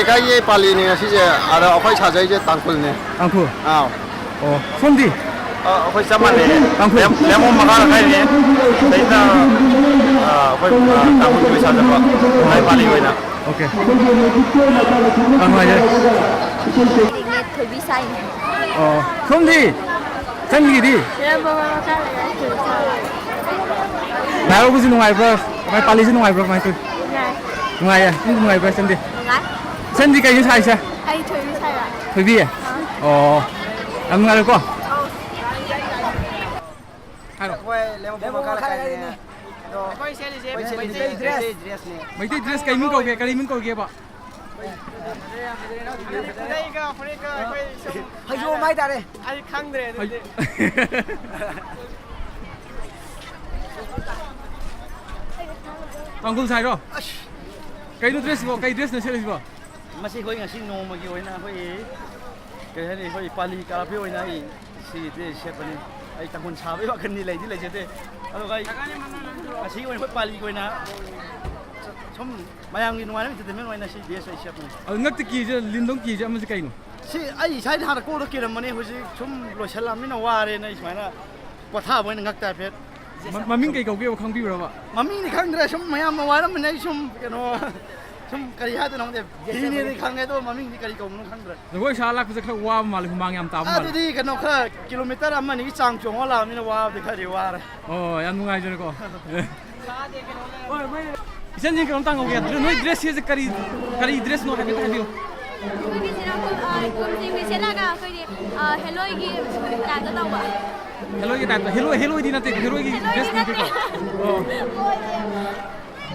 Cái Pali này là gì? Ở phải trả giấy chứ tăng phun này. Tăng phun. Ồ, không đi. Phải sắm ăn này. Tăng phun. Nếu mà cái này, đấy là phải tăng phun phải trả giấy không? Cái Pali vậy nè. Ok. Ngoài đây. Thử đi say. Không đi. Chân gì đi? Nào có gì ngoài bro? Mai Pali gì ngoài bro mai tôi. Ngoài à? Ngoài bro chân đi. Chân đi cái gì sai sao? Ai thử đi say à? Thử đi à? Làm ngay được không? Hai rồi. Mấy cái dress cái mình cầu kia bỏ. Hay vô mai ta đây. Ai khăng đấy. Còn không sai rồi. Cái dress bỏ, cái dress này sẽ là gì bỏ? Mà sẽ khơi ngã xin nô mà kêu na khơi cái này khơi Pali cà phê này xí thế chef này ai tăng quân chả với bạn cần đi lấy chứ thế alo cái mà xí khơi Pali khơi na chấm mà yang đi ngoài nó thì mình ngoài na xí thế chef này ngắt cái gì liên đông gì chứ mà cái gì xí ai sai thằng cô đó kia mà này hồi chấm lối xe làm mình nó qua đây này phải là quả thà với ngắt tay phết mà mình cái cầu kia không biết rồi mà mà mình thì không được chấm mà yang mà qua đó mình này chấm cái nó 좀 까리 하던 놈데 디니에 강에도 마밍디 까리 공는 강들 저거 샤락 그저 와 말이 망이 암 따고 아 디디 그노 카 킬로미터 암만 이 장종 올라오면 와 데카리 와라 야 누가 이제 거 이선진 그럼 땅 오게 너 드레스 해서 까리 드레스 노 하게 해요 그게 지나고 곰지 미셀라가 그게 헬로이기 나도 나와 헬로이기 나도 헬로이디 나한테 헬로이기 드레스 니고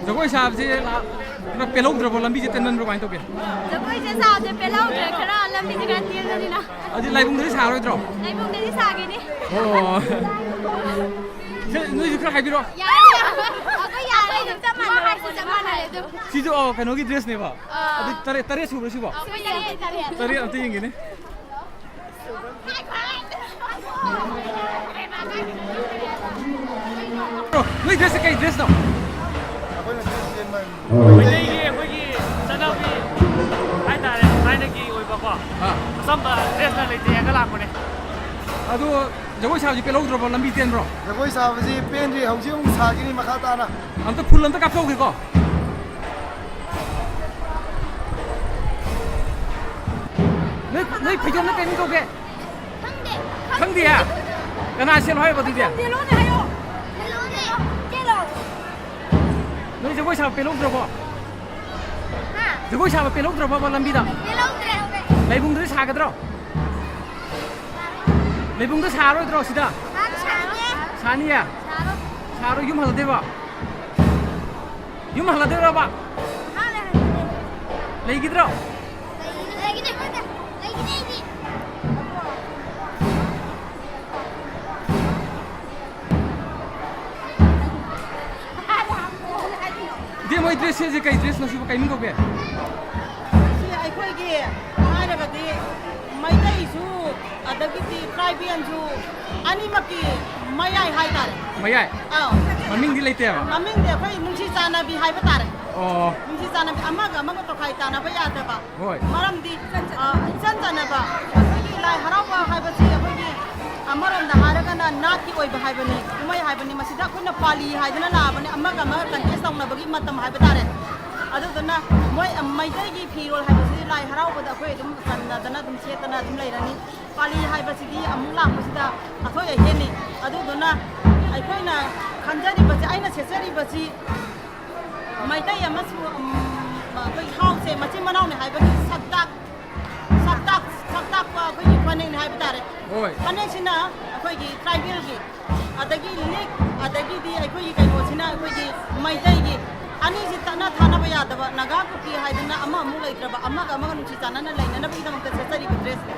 저거 샤브지 nó pelong rồi vào làm gì tên mình rồi bạn tôi kìa. Rồi bây giờ sao thì pelong rồi cái đó làm gì cái tiền rồi đi nào. Ở đây bung đấy sao rồi rồi. Này bung đấy sao cái đi. Nó gì cái hay biết rồi. Dạ. Có nhà này được trăm万还是什么来的? Chị cho cái nó cái dress này vào. Tare tare chụp rồi chứ bảo. Tare anh thấy như này. Rồi, nó dress cái dress nào. Bây giờ cái sản phẩm ai ta đấy, ai này cái ôi bác à, sản phẩm dress này thì cái làm này. Đó, 저거 sao pelong rồi vào làm gì tiền rồi. 저거 sao gì pen gì không chịu xả cái này mà khát ta na. Anh ta phun lên ta cắt sâu kìa. Nơi phải cho nó cái câu kìa. Khăng đi à? Cái nào xem hỏi vào đi kìa. Nơi 저거 sao pelong rồi vào. 저거 sao pelong rồi vào làm gì đó. Lấy bung đấy xả cái đó. lấy bung đấy xả rồi đó xí đó. xả đi à? xả rồi yếm hả đấy bà? yếm hả đấy rồi bà? lấy cái đó. dia mau dress aja kayak dress nasi pakai minggu be. Si ai khoi gi ai da gadi mai dai su adagiti tribal su ani maki mayai hai tar. Mayai. Maming di leite ba? Maming de khoi mungsi chana bi hai ba tar. Mungsi chana bi amaga to khai tana ba ya da ba. Maram di chan chana ba. Lai harau ba hai ba si khoi gi ꯑꯃꯔꯣꯝꯗ ꯍꯥꯏꯔꯒꯅ ꯅꯥꯠꯀꯤ ꯑꯣꯏꯕ ꯍꯥꯏꯕꯅꯤ ꯀꯨꯝꯍꯩ ꯍꯥꯏꯕꯅꯤ ꯃꯁꯤꯗ ꯑꯩꯈꯣꯏꯅ ꯄꯥꯂꯤ ꯍꯥꯏꯗꯅ ꯂꯥꯛꯑꯕꯅꯤ ꯑꯃꯒ ꯑꯃꯒ ꯀꯟꯇꯦꯁ ꯇꯧꯅꯕꯒꯤ ꯃꯇꯝ ꯍꯥꯏꯕ ꯇꯥꯔꯦ ꯑꯗꯨꯗꯨꯅ ꯃꯣꯏ ꯃꯩꯇꯩꯒꯤ ꯐꯤꯔꯣꯜ ꯍꯥꯏꯕꯁꯤꯗꯤ ꯂꯥꯏ ꯍꯔꯥꯎꯕꯗ ꯑꯩꯈꯣꯏ ꯑꯗꯨꯝ ꯆꯟꯅꯗꯅ ꯑꯗꯨꯝ ꯁꯦꯠꯇꯅ ꯑꯗꯨꯝ ꯂꯩꯔꯅꯤ ꯄꯥꯂꯤ ꯍꯥꯏꯕꯁꯤꯗꯤ ꯑꯃꯨꯛ ꯂꯥꯛꯄꯁꯤꯗ ꯑꯊꯣꯏ ꯑꯍꯦꯟꯅꯤ ꯑꯗꯨꯗꯨꯅ ꯑꯩꯈꯣꯏꯅ ꯈꯟꯖꯔꯤꯕꯁꯤ ꯑꯩꯅ ꯁꯦꯠꯆꯔꯤꯕꯁꯤ ꯃꯩꯇꯩ ꯑꯃꯁꯨꯡ ꯑꯩꯈꯣꯏ ꯍꯥꯎꯁꯦ ꯃꯆꯤꯟ ꯃꯅꯥꯎꯅꯤ ꯍꯥꯏꯕꯒꯤ ꯁꯛꯇꯥꯛꯄ ꯑꯩꯈꯣꯏꯒꯤ ꯐꯅꯦꯛꯅꯤ ꯍꯥꯏꯕ ꯇꯥꯔꯦ ꯐꯅꯦꯛꯁꯤꯅ ꯑꯩꯈꯣꯏꯒꯤ ꯇ꯭ꯔꯥꯏꯕꯦꯜꯒꯤ ꯑꯗꯒꯤ ꯂꯤꯛ ꯑꯗꯒꯤꯗꯤ ꯑꯩꯈꯣꯏꯒꯤ ꯀꯩꯅꯣꯁꯤꯅ ꯑꯩꯈꯣꯏꯒꯤ ꯃꯩꯇꯩꯒꯤ ꯑꯅꯤꯁꯤ ꯇꯠꯅ ꯊꯥꯅꯕ ꯌꯥꯗꯕ ꯅꯥꯒꯥ ꯀꯨꯀꯤ ꯍꯥꯏꯗꯅ ꯑꯃꯨꯛ ꯂꯩꯇ꯭ꯔꯕ ꯑꯃꯒ ꯅꯨꯡꯁꯤ ꯆꯥꯟꯅꯅ ꯂꯩꯅꯅꯕꯒꯤꯗꯃꯛꯇ ꯁꯦꯠꯆꯔꯤꯕ ꯗ꯭ꯔꯦꯁꯅꯤ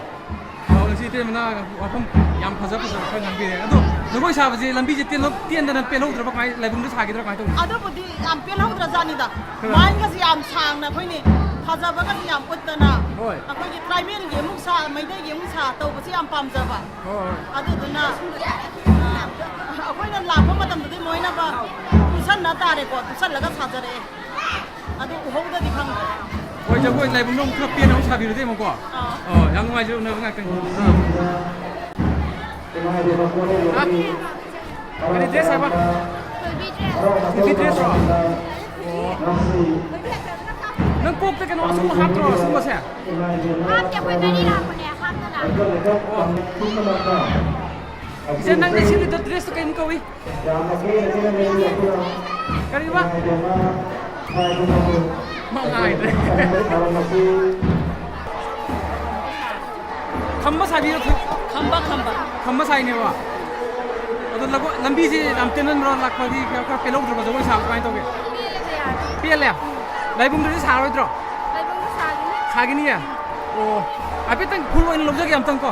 ꯉꯁꯤ ꯏꯇꯩꯃꯅ ꯋꯥꯐꯝ ꯌꯥꯝ ꯐꯖꯕ ꯈꯔ ꯉꯥꯡꯕꯤꯔꯦ ꯑꯗꯣ ꯖꯒꯣꯏ ꯁꯥꯕꯁꯦ ꯂꯝꯕꯤꯁꯦ ꯇꯦꯟꯗꯅ ꯄꯦꯜꯍꯧꯗ꯭ꯔꯕ ꯀꯃꯥꯏꯅ ꯂꯥꯏꯕꯨꯡꯗ ꯁꯥꯈꯤꯗ꯭ꯔꯥ ꯀꯃꯥꯏꯅ ꯇꯧꯕꯅꯣ ꯑꯗꯨꯕꯨꯗꯤ ꯌꯥꯝ ꯄꯦꯜꯍꯧꯗ꯭ꯔꯖꯥꯠꯅꯤꯗ ꯃꯥꯏꯟꯒꯁꯤ ꯌꯥꯝ ꯁꯥꯡꯅ ꯑꯩꯈꯣꯏꯅꯤ ꯐꯖꯕꯒꯁꯤ ꯌꯥꯝ ꯎꯠꯇꯅ ꯑꯩꯈꯣꯏꯒꯤ ꯇ꯭ꯔꯥꯏꯕꯦꯜꯒꯤ ꯑꯃꯨꯛ ꯁꯥ ꯃꯩꯇꯩꯒꯤ ꯑꯃꯨꯛ ꯁꯥ ꯇꯧꯕꯁꯤ ꯌꯥꯝ ꯄꯥꯝꯖꯕ ꯑꯗꯨꯗꯨꯅ ꯑꯩꯈꯣꯏꯅ ꯂꯥꯛꯄ ꯃꯇꯝꯗꯗꯤ ꯂꯣꯏꯅꯕ ꯇꯨꯁꯟꯅ ꯇꯥꯔꯦꯀꯣ ꯇꯨꯁꯜꯂꯒ ꯁꯥꯖꯔꯛꯑꯦ ꯑꯗꯨ ꯎꯍꯧꯗꯗꯤ ꯈꯪꯗ꯭ꯔꯦ ꯍꯣꯏ ꯖꯒꯣꯏ ꯂꯥꯏꯕꯨꯡꯗ ꯑꯃꯨꯛ ꯈꯔ ꯄꯦꯟꯅ ꯑꯃꯨꯛ ꯁꯥꯕꯤꯔꯨꯗꯤ ꯑꯃꯨꯛꯀꯣ ꯌꯥꯝ ꯅꯨꯡꯉꯥꯏꯖꯔꯦ ꯎꯅꯕ ꯉꯥꯛꯇꯪ ꯀꯔꯤ ꯗ꯭ꯔꯦꯁ ꯍꯥꯏꯕ ꯅꯨꯄꯤ ꯗ꯭ꯔꯦꯁꯔꯣ ꯅꯪ ꯀꯣꯛꯇ ꯀꯩꯅꯣ ꯑꯁꯨꯝꯕ ꯍꯥꯞꯇ꯭ꯔꯣ ꯑꯁꯨꯝꯕꯁꯦ ꯍꯥꯞꯇꯦ ꯑꯩꯈꯣꯏ ꯃꯔꯤ ꯂꯥꯛꯄꯅꯦ ꯍꯥꯞꯇꯅ 이제 난 내 신이 더 드레스 게임 거위. 그리고 망아이들. खम्बा साबियो खम्बा साइने वा अदो लगो लंबी जी लमतेनन रो लाखपदी का पेलो द्रो जगो साब काई तोगे पेले लाइबुंग दि सारोइद्रो लाइबुंग सागिनी या ओ अबे तंग फुल ओइन लबजगे हम तंग को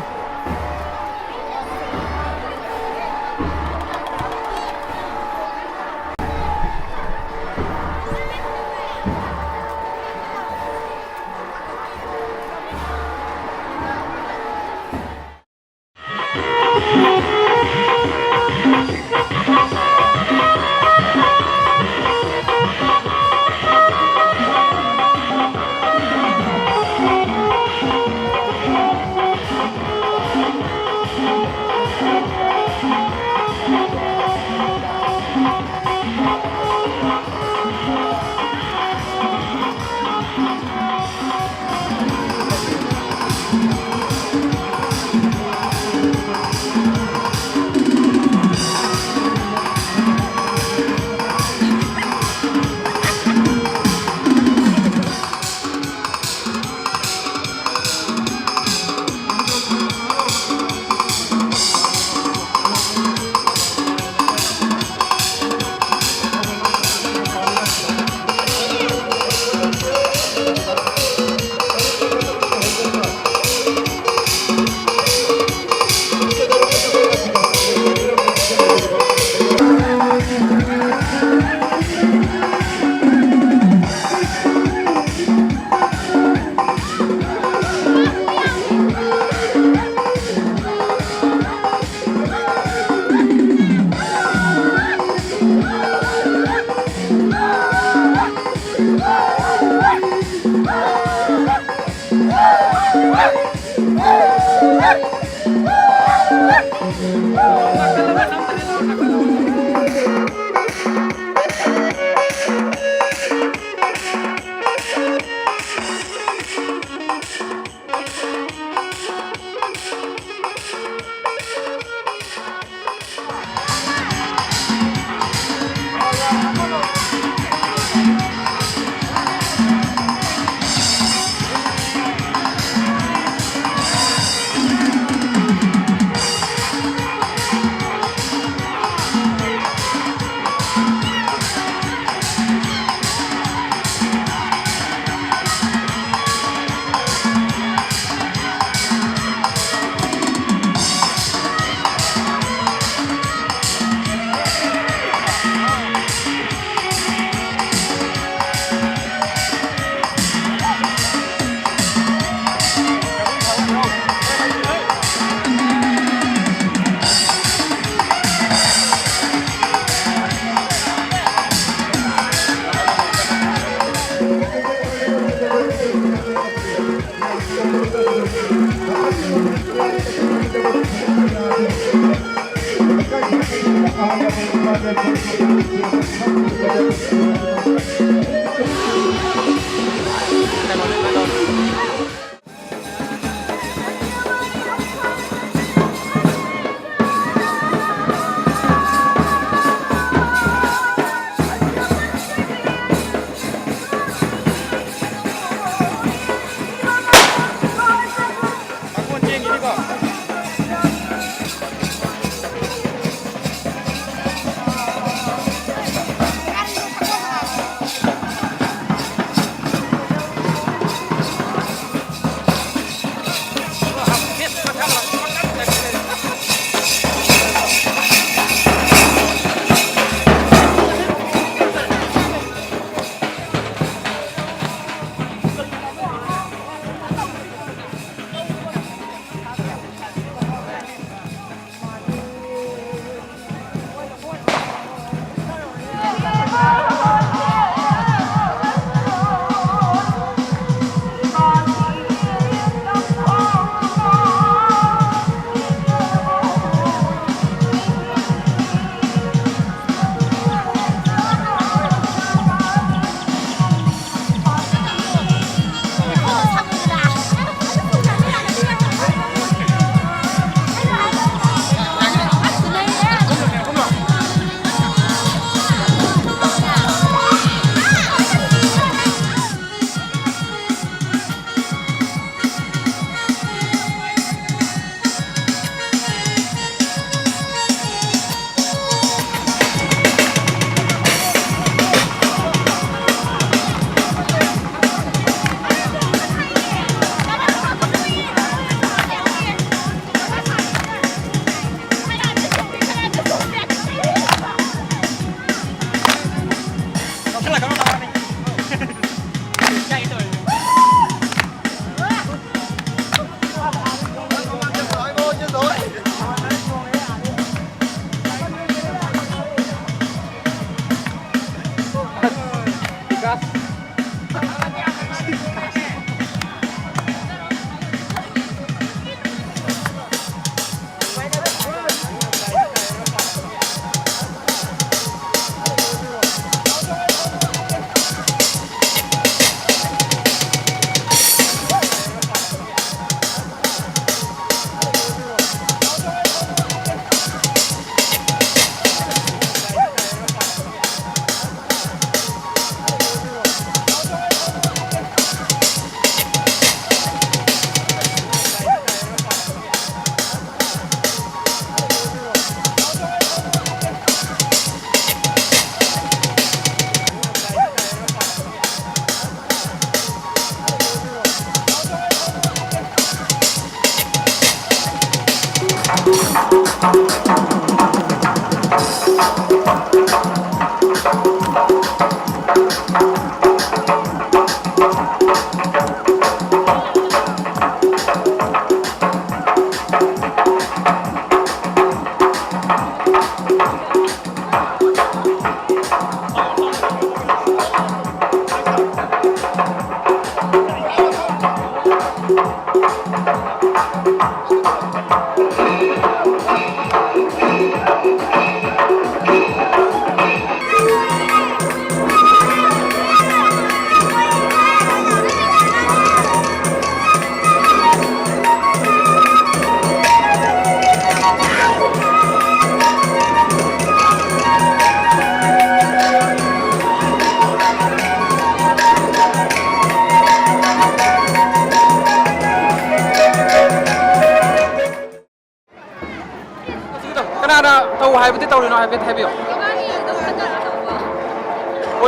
하이브데 떠오르나 하이브데 해비요.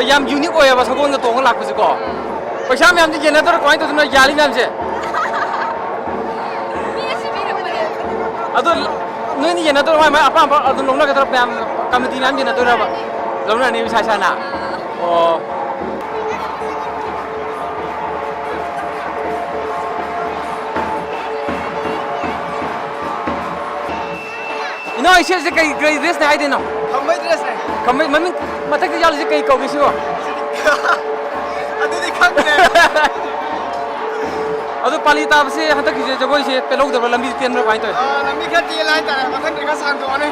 얌 유닉 오야 봐 서고는 동을 낳고지고. paisaam yam ji yenador koi to tuna yali nam je ado noi ni yenador mai apa apa ado longna ka tarap yam committee nam yenador ba longna ne bisa sana oh ino ise se kai dress ne haide no kamai dress ne kamai mami matak yal se kai ko gi siwa adu di khak ne adu pali tab se hatak je jagoi se pelok de lambi ten ro pai to lambi kha ti lai ta mathak ka sang to ne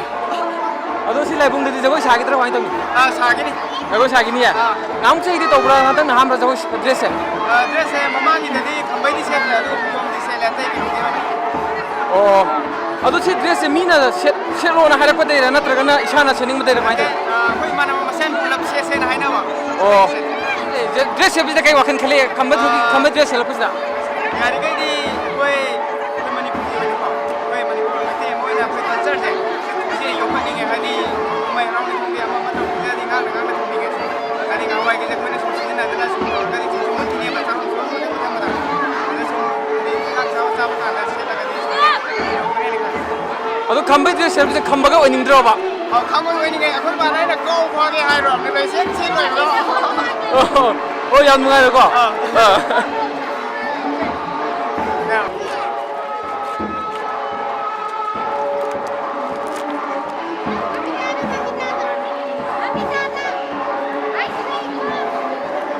ꯑꯗꯣ ꯁꯤ ꯂꯥꯏꯕꯨꯡꯗꯗꯤ ꯖꯒꯣꯏ ꯁꯥꯈꯤꯗ꯭ꯔꯥ ꯀꯃꯥꯏꯅ ꯇꯧꯅꯤ ꯁꯥꯒꯅꯤ ꯖꯒꯣꯏ ꯁꯥꯈꯤꯅꯤꯌꯦ ꯉꯍꯥꯟꯃꯨꯛ ꯆꯍꯤꯗꯤ ꯇꯧꯕ꯭ꯔꯥ ꯍꯟꯗꯛꯅ ꯑꯍꯥꯟꯕ ꯖꯒꯣꯏ ꯗ꯭ꯔꯦꯁꯁꯦ ꯗ꯭ꯔꯦꯁꯁꯦ ꯃꯃꯥꯡꯒꯤꯗꯗꯤ ꯈꯝꯕꯩꯗꯤ ꯁꯦꯠꯇ꯭ꯔꯦ ꯑꯗꯨ ꯐꯤꯖꯣꯝꯗꯤ ꯁꯦꯠꯂꯦ ꯑꯇꯩ ꯀꯩꯅꯣꯗꯤ ꯑꯣ ꯑꯗꯣ ꯁꯤ ꯗ꯭ꯔꯦꯁꯁꯦ ꯃꯤꯅ ꯁꯦꯠꯂꯣꯅ ꯍꯥꯏꯔꯛꯄꯗꯩꯔꯥ ꯅꯠꯇ꯭ꯔꯒꯅ ꯏꯁꯥꯅ ꯁꯦꯠꯅꯤꯡꯕꯗꯩꯔꯥ ꯀꯃꯥꯏꯅ ꯇꯧꯋꯤ ꯑꯩꯈꯣꯏ ꯏꯃꯥꯟꯅꯕ ꯃꯁꯦꯟ ꯄꯨꯂꯞ ꯁꯦꯠꯁꯦꯅ ꯍꯥꯏꯅꯕ ꯑꯣ ꯗ꯭ꯔꯦꯁ ꯁꯦꯠꯄꯁꯤꯗ ꯀꯩ ꯋꯥꯈꯜ ꯈꯜꯂꯤ ꯈꯝꯕ ꯗ꯭ꯔꯦꯁ ꯁꯦꯠꯂꯛꯄꯁꯤꯗ ꯌꯥꯔꯤꯈꯩꯗꯤ ꯑꯩꯈꯣꯏ ꯃꯅꯤꯄꯨꯔꯒꯤ ꯑꯣꯏꯅꯀꯣ ꯑꯩꯈꯣꯏ ꯃꯅꯤꯄꯨꯔ ꯃꯩꯇꯩ ꯑꯃ ꯑꯣꯏꯅ ꯑꯩꯈꯣꯏ ꯀꯜꯆꯔꯁꯦ ꯁꯤ ꯌꯣꯛꯈꯠꯅꯤꯡꯉꯦ ꯍꯥꯏꯗꯤ ꯀꯨꯝꯍꯩ ꯍꯔꯥꯎꯅꯤ ꯈꯪꯗꯦ ꯑꯃ ꯇꯧꯕꯗꯗꯤ ꯉꯥꯛꯅ ꯊꯝꯅꯤꯡꯉꯦ ꯁꯨꯝ ꯍꯥꯏꯗꯤ ꯉꯍꯥꯟꯋꯥꯏꯒꯤꯁꯦ ꯑꯩꯈꯣꯏꯅ ꯁꯨꯝ ꯁꯤꯖꯤꯟꯅꯗꯅ ꯁꯨꯝ ꯇꯧꯔꯒꯗꯤ ꯁꯨꯝ ꯃꯨꯠꯈꯤꯅꯦꯕ ꯆꯥꯛ ꯁꯨꯝ ꯃꯊꯪ ꯑꯗ ꯁꯨꯝ ꯆꯥꯛ ꯆꯥꯕ ꯀꯥꯟꯗ ꯁꯦꯠꯂꯒꯗꯤ ꯁꯨꯝ ꯌꯣꯛꯈꯠꯅꯦꯅ ꯈꯜꯂꯤ ꯑꯗꯣ ꯈꯝꯕꯩ ꯗ꯭ꯔꯦꯁ ꯁꯦꯠꯄꯁꯦ ꯈꯝꯕꯒ ꯑꯣꯏꯅꯤꯡꯗ꯭ꯔꯣꯕ ꯈꯪꯕ ꯑꯣꯏꯅꯤꯡꯉꯦ ꯑꯩꯈꯣꯏ ꯕꯥꯅ ꯑꯩꯅ ꯀꯧ ꯐꯥꯒꯦ ꯍꯥꯏꯔꯣ ꯅꯣꯏ ꯁꯦꯠꯂꯣꯏꯕ꯭ꯔꯣ ꯑꯣ ꯌꯥꯝ ꯅꯨꯡꯉꯥꯏꯔꯦꯀꯣ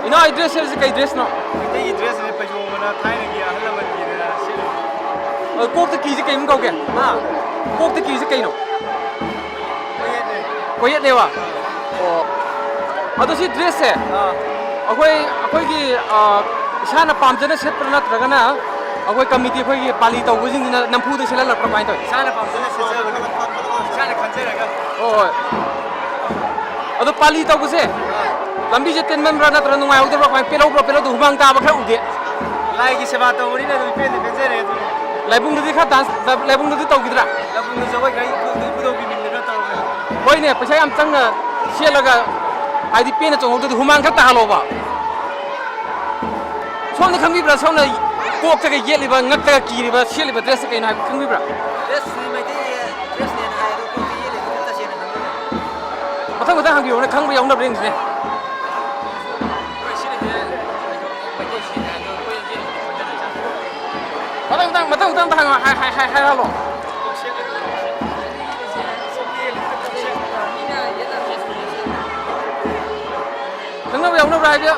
ꯏꯅꯥꯎ ꯑꯩ ꯗ꯭ꯔꯦꯁ ꯁꯦꯠꯂꯤꯁꯦ ꯀꯩ ꯗ꯭ꯔꯦꯁꯅꯣ ꯃꯩꯇꯩꯒꯤ ꯗ꯭ꯔꯦꯁꯁꯦ ꯐꯩꯖꯣꯝꯒꯅ ꯊꯥꯏꯅꯒꯤ ꯑꯍꯜ ꯂꯃꯟꯒꯤꯅ ꯁꯦꯠꯂꯤ ꯀꯣꯛꯇ ꯀꯤꯁꯦ ꯀꯩꯅꯣ ꯀꯧꯒꯦ ꯀꯣꯛꯇ ꯀꯤꯁꯦ ꯀꯩꯅꯣ ꯀꯣꯌꯦꯠꯅꯦꯕ ꯑꯣ ꯑꯗꯣ ꯁꯤ ꯗ꯭ꯔꯦꯁꯁꯦ ꯑꯩꯈꯣꯏꯒꯤ ꯏꯁꯥꯅ ꯄꯥꯝꯖꯅ ꯁꯦꯠꯄ꯭ꯔꯥ ꯅꯠꯇ꯭ꯔꯒꯅ ꯑꯩꯈꯣꯏ ꯀꯝꯃꯤꯇꯤ ꯑꯩꯈꯣꯏꯒꯤ ꯄꯥꯂꯤ ꯇꯧꯕꯁꯤꯡꯁꯤꯅ ꯅꯝꯐꯨꯗ ꯁꯦꯠꯍꯜꯂꯛꯄ꯭ꯔꯥ ꯀꯃꯥꯏꯅ ꯇꯧꯋꯤ ꯏꯁꯥꯅ ꯄꯥꯝꯖꯅ ꯁꯦꯠꯆꯕꯅꯤ ꯏꯁꯥꯅ ꯈꯟꯖꯔꯒ ꯍꯣꯏ ꯑꯗꯣ ꯄꯥꯂꯤ ꯇꯧꯕꯁꯦ ꯂꯝꯕꯤꯁꯦ ꯇꯦꯟꯃꯟꯕ꯭ꯔꯥ ꯅꯠꯇ꯭ꯔꯒ ꯅꯨꯡꯉꯥꯏꯍꯧꯗꯕ꯭ꯔꯥ ꯀꯃꯥꯏꯅ ꯄꯦꯜꯍꯧꯗ ꯍꯨꯃꯥꯡ ꯇꯥꯕ ꯈꯔ ꯎꯗꯦ ꯂꯥꯏꯒꯤ ꯁꯦꯕꯥ ꯇꯧꯕꯅꯤꯅ ꯑꯗꯨꯝ ꯄꯦꯟꯖꯔꯦ ꯑꯗꯨꯅꯤ ꯂꯥꯏꯕꯨꯡꯗꯗꯤ ꯈꯔ ꯂꯥꯏꯕꯨꯡꯗꯗꯤ ꯇꯧꯈꯤꯗ꯭ꯔꯥ ꯂꯕꯨꯡꯗ ꯖꯒꯣꯏ ꯈꯔ ꯈꯨꯗꯣꯡꯕꯤꯅꯤꯡꯗ ꯈꯔ ꯇꯧꯔꯒ ꯍꯣꯏꯅꯦ ꯄꯩꯁꯥ ꯌꯥꯝ ꯆꯪꯅ ꯁꯦꯠꯂꯒ ꯍꯥꯏꯗꯤ ꯄꯦꯟꯅ ꯆꯣꯡꯍꯧꯗ꯭ꯔꯗꯤ ꯍꯨꯃꯥꯡ ꯈꯔ ꯇꯥꯍꯜꯂꯣꯕ ꯁꯣꯝꯅ ꯈꯪꯕꯤꯕ꯭ꯔꯥ ꯁꯣꯝꯅ ꯀꯣꯛꯇꯒ ꯌꯦꯠꯂꯤꯕ ꯉꯛꯇꯒ ꯀꯤꯔꯤꯕ ꯁꯦꯠꯂꯤꯕ ꯗ꯭ꯔꯦꯁꯁꯦ ꯀꯩꯅꯣ ꯍꯥꯏꯕ ꯈꯪꯕꯤꯕ꯭ꯔꯥ ꯗ꯭ꯔꯦꯁꯁꯤ ꯃꯩꯇꯩ ꯗ꯭ꯔꯦꯁꯅꯦꯅ ꯍꯥꯏ ꯑꯗꯣ ꯀꯣꯛꯇ ꯌꯦꯜꯂꯤꯗꯨꯅ ꯇꯁꯦꯡꯅ ꯈꯪꯖꯔꯦ ꯃꯊꯪ ꯍꯪꯕꯤꯌꯣꯅꯦ ꯈꯪꯕ ꯌꯥꯎꯅꯕ꯭ꯔꯥ ꯌꯦꯡꯁꯤꯅꯦ ꯃꯊꯪ ꯍꯥꯏꯔꯛꯂꯣ ꯈꯪꯅꯕ ꯌꯥꯎꯅꯕ꯭ꯔꯥ ꯍꯥꯏꯕꯤꯌꯨ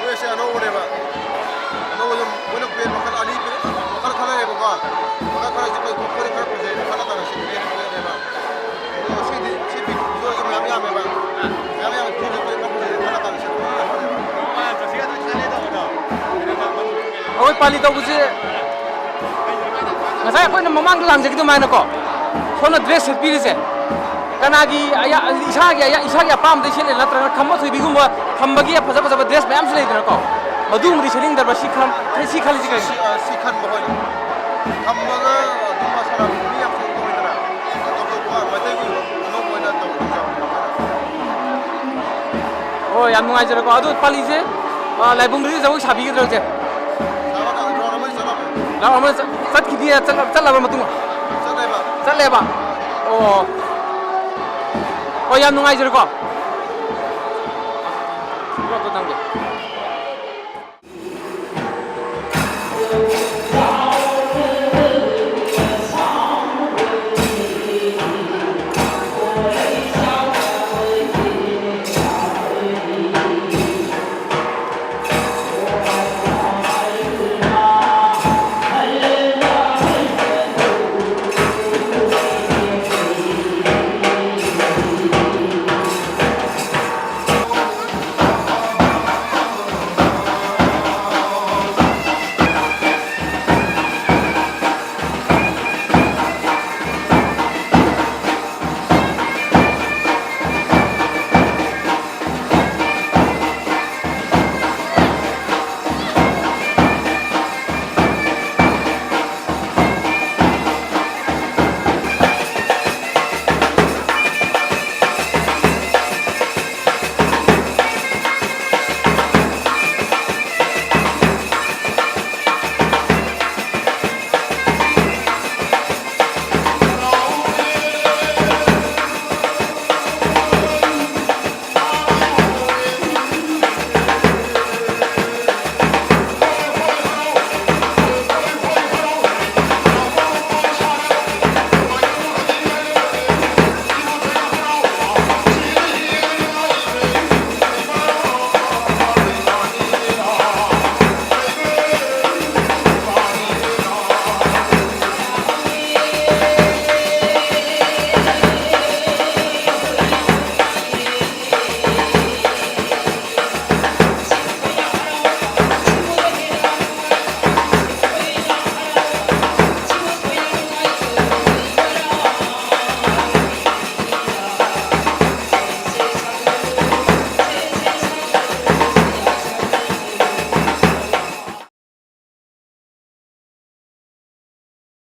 ꯗ꯭ꯔꯦꯁꯁꯦ ꯑꯅꯧꯕꯅꯦꯕ ꯑꯅꯧꯕꯁꯦ ꯃꯣꯏꯅ ꯕ꯭ꯔꯦꯟ ꯃꯈꯜ ꯑꯅꯤ ꯃꯈꯜ ꯈꯜꯂꯛꯑꯦꯕꯀꯣ ꯃꯈꯜ ꯈꯔꯁꯦ ꯑꯩꯈꯣꯏ ꯈꯔ ꯐꯖꯩꯅ ꯈꯜꯂꯀꯥꯟꯗ ꯁꯤ ꯕ꯭ꯔꯦꯟ ꯈꯜꯂꯛꯑꯦꯕ ꯑꯗꯣ ꯁꯤꯗꯤ ꯁꯤ ꯕꯤꯖꯨꯑꯦꯜꯁꯦ ꯃꯌꯥꯝ ꯌꯥꯝꯃꯦꯕ ꯃꯌꯥꯝ ꯐꯤꯁꯦ ꯑꯩꯈꯣꯏ ꯈꯔ ꯐꯖꯩꯅ ꯈꯜꯂꯀꯥꯟꯗ ꯁꯤ ꯑꯩꯈꯣꯏ ꯄꯥꯂꯤ ꯇꯧꯕꯁꯦ ꯉꯁꯥꯏ ꯑꯩꯈꯣꯏꯅ ꯃꯃꯥꯡꯗ ꯂꯥꯡꯖꯈꯤꯕ ꯑꯗꯨꯃꯥꯏꯅꯀꯣ ꯁꯣꯝꯅ ꯗ꯭ꯔꯦꯁ ꯁꯦꯠꯄꯤꯔꯤꯁꯦ ꯀꯅꯥꯒꯤ ꯏꯁꯥꯒꯤ ꯑꯄꯥꯝꯕꯗ ꯁꯦꯠꯂꯦ ꯅꯠꯇ꯭ꯔꯒꯅ ꯈꯝꯕ ꯊꯣꯏꯕꯤꯒꯨꯝꯕ ꯈꯝꯕꯒꯤ ꯐꯖꯕ ꯗ꯭ꯔꯦꯁ ꯃꯌꯥꯝꯁꯨ ꯂꯩꯗꯅꯀꯣ ꯑꯗꯨꯒꯨꯝꯕꯗꯤ ꯁꯦꯠꯅꯤꯡꯗꯕ꯭ꯔꯥ ꯁꯤ ꯈꯜꯂꯤꯁꯤ ꯀꯩꯅꯣ ꯁꯤ ꯈꯟꯕ ꯍꯣꯏ ꯊꯝꯃꯒ ꯑꯗꯨꯝ ꯁꯥꯟꯅꯕ ꯃꯤ ꯌꯥꯝ ꯇꯧꯏꯗꯅ ꯑꯇꯣꯞꯄ ꯃꯩꯇꯩꯒꯤ ꯑꯅꯧꯕ ꯑꯣꯏꯅ ꯇꯧꯖꯕꯅꯦ ꯍꯣꯏ ꯌꯥꯝ ꯅꯨꯡꯉꯥꯏꯖꯔꯦꯀꯣ ꯑꯗꯣ ꯄꯥꯂꯤꯁꯦ ꯂꯥꯏꯕꯨꯡꯗꯗꯤ ꯖꯒꯣꯏ ꯁꯥꯕꯤꯒꯗ꯭ꯔꯥ ꯍꯧꯖꯤꯛ ꯔꯥꯎꯟ ꯑꯃ ꯆꯠꯈꯤꯗꯦ ꯆꯠꯂꯕ ꯃꯇꯨꯡ ꯆꯠꯂꯦꯕ ꯑꯣ ꯍꯣꯏ ꯌꯥꯝ ꯅꯨꯡꯉꯥꯏꯖꯔꯦꯀꯣ